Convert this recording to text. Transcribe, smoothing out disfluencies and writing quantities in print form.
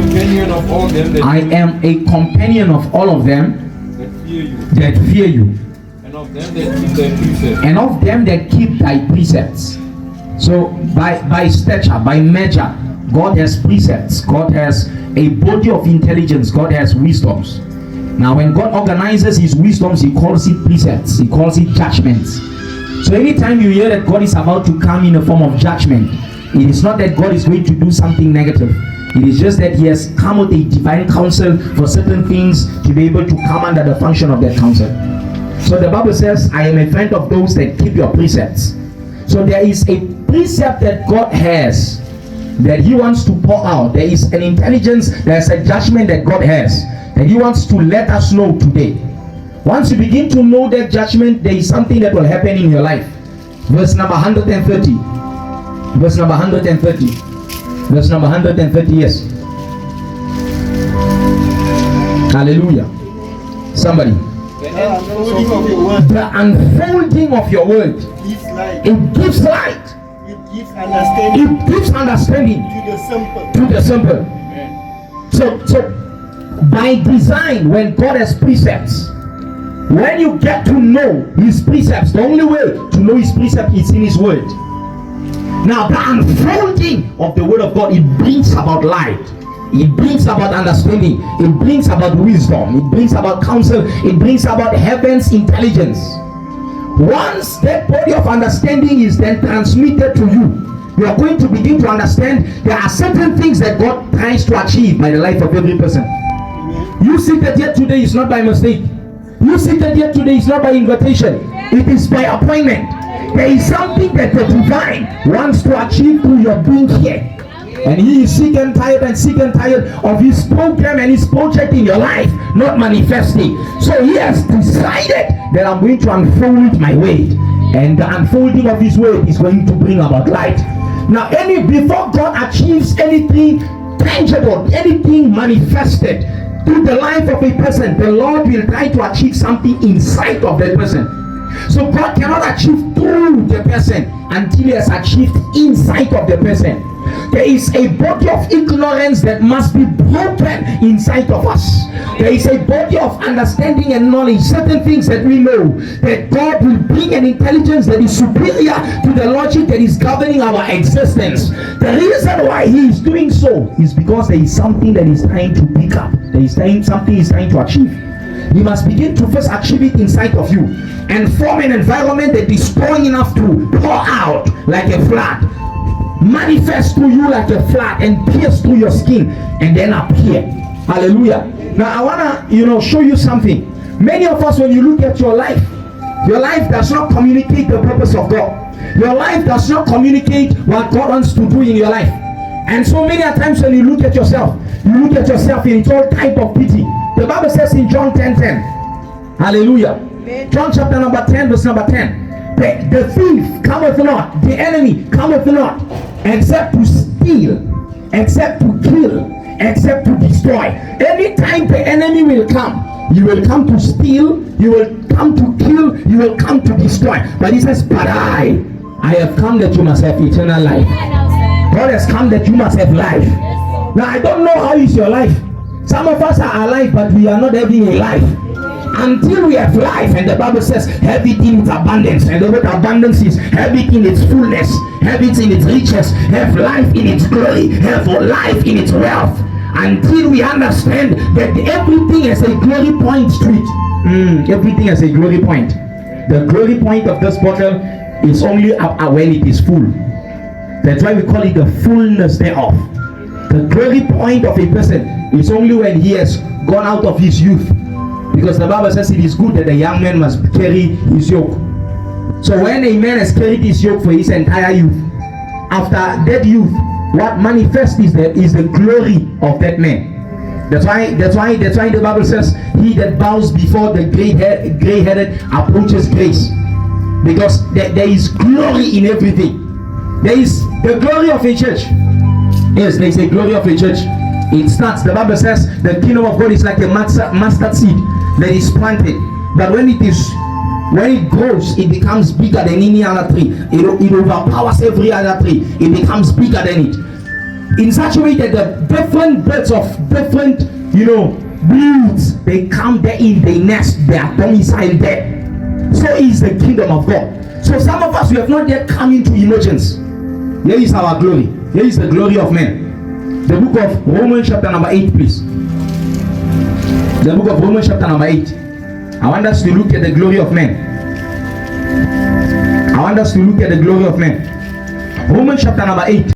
companion of all them that I am a companion of all of them that fear you, that fear you, and of them that keep thy precepts. and of them that keep thy precepts. So by stature, by measure, God has precepts. God has a body of intelligence. God has wisdoms. Now when God organizes his wisdoms, he calls it precepts. He calls it judgments. So anytime you hear that God is about to come in a form of judgment, it is not that God is going to do something negative. It is just that he has come with a divine counsel for certain things to be able to come under the function of that counsel. So the Bible says, I am a friend of those that keep your precepts. So there is a precept that God has that he wants to pour out. There is an intelligence, there is a judgment that God has that he wants to let us know today. Once you begin to know that judgment, there is something that will happen in your life. Verse number 130. Verse number 130. Verse number 130, yes. Hallelujah. Somebody. The unfolding of your word. It gives light. It gives understanding to the simple. So by design, when God has precepts, when you get to know his precepts, the only way to know his precept is in his word. Now the unfolding of the word of God, it brings about light, it brings about understanding, it brings about wisdom, it brings about counsel, it brings about heaven's intelligence. Once that body of understanding is then transmitted to you, you are going to begin to understand there are certain things that God tries to achieve by the life of every person. You seated here today is not by mistake. You seated here today is not by invitation. It is by appointment. There is something that the divine wants to achieve through your being here. And he is sick and tired of his program and his project in your life not manifesting. So he has decided that I'm going to unfold my word. And the unfolding of his word is going to bring about light. Now, before God achieves anything tangible, anything manifested through the life of a person, the Lord will try to achieve something inside of that person. So God cannot achieve through the person until he has achieved inside of the person. There is a body of ignorance that must be broken inside of us. There is a body of understanding and knowledge, certain things that we know, that God will bring an intelligence that is superior to the logic that is governing our existence. The reason why he is doing so is because there is something that is trying to pick up. There is something he is trying to achieve. You must begin to first achieve it inside of you and form an environment that is strong enough to pour out like a flood, manifest through you like a flood, and pierce through your skin and then appear. Hallelujah. Now I wanna show you something. Many of us, when you look at your life does not communicate the purpose of God. Your life does not communicate what God wants to do in your life. And so many times when you look at yourself in its all type of pity. The Bible says in John 10:10. Hallelujah. Amen. John chapter number 10, verse number 10. The thief cometh not, the enemy cometh not, except to steal, except to kill, except to destroy. Anytime the enemy will come, you will come to steal, you will come to kill, you will come to destroy. But he says, but I have come that you must have eternal life. God has come that you must have life. Now I don't know how is your life. Some of us are alive, but we are not having a life until we have life. And the Bible says, have it in its abundance. And the word abundance is have it in its fullness, have it in its riches, have life in its glory, have life in its wealth. Until we understand that everything has a glory point to it. Everything has a glory point. The glory point of this bottle is only when it is full. That's why we call it the fullness thereof. The glory point of a person is only when he has gone out of his youth. Because the Bible says it is good that a young man must carry his yoke. So when a man has carried his yoke for his entire youth, after that youth, what manifests is the glory of that man. That's why the Bible says, he that bows before the gray-headed approaches grace. Because there is glory in everything. There is the glory of a church. Yes, there is a glory of a church. It starts, the Bible says, the kingdom of God is like a mustard seed that is planted. But when it grows, it becomes bigger than any other tree. It overpowers every other tree. It becomes bigger than it. in such a way that the different birds of different, breeds, they come there in, they nest, they are domiciled there. So is the kingdom of God. So some of us, we have not yet come into emergence. Here is our glory. Here is the glory of men. The book of Romans chapter number 8, please. The book of Romans chapter number 8. I want us to look at the glory of men. I want us to look at the glory of men. Romans chapter number 8.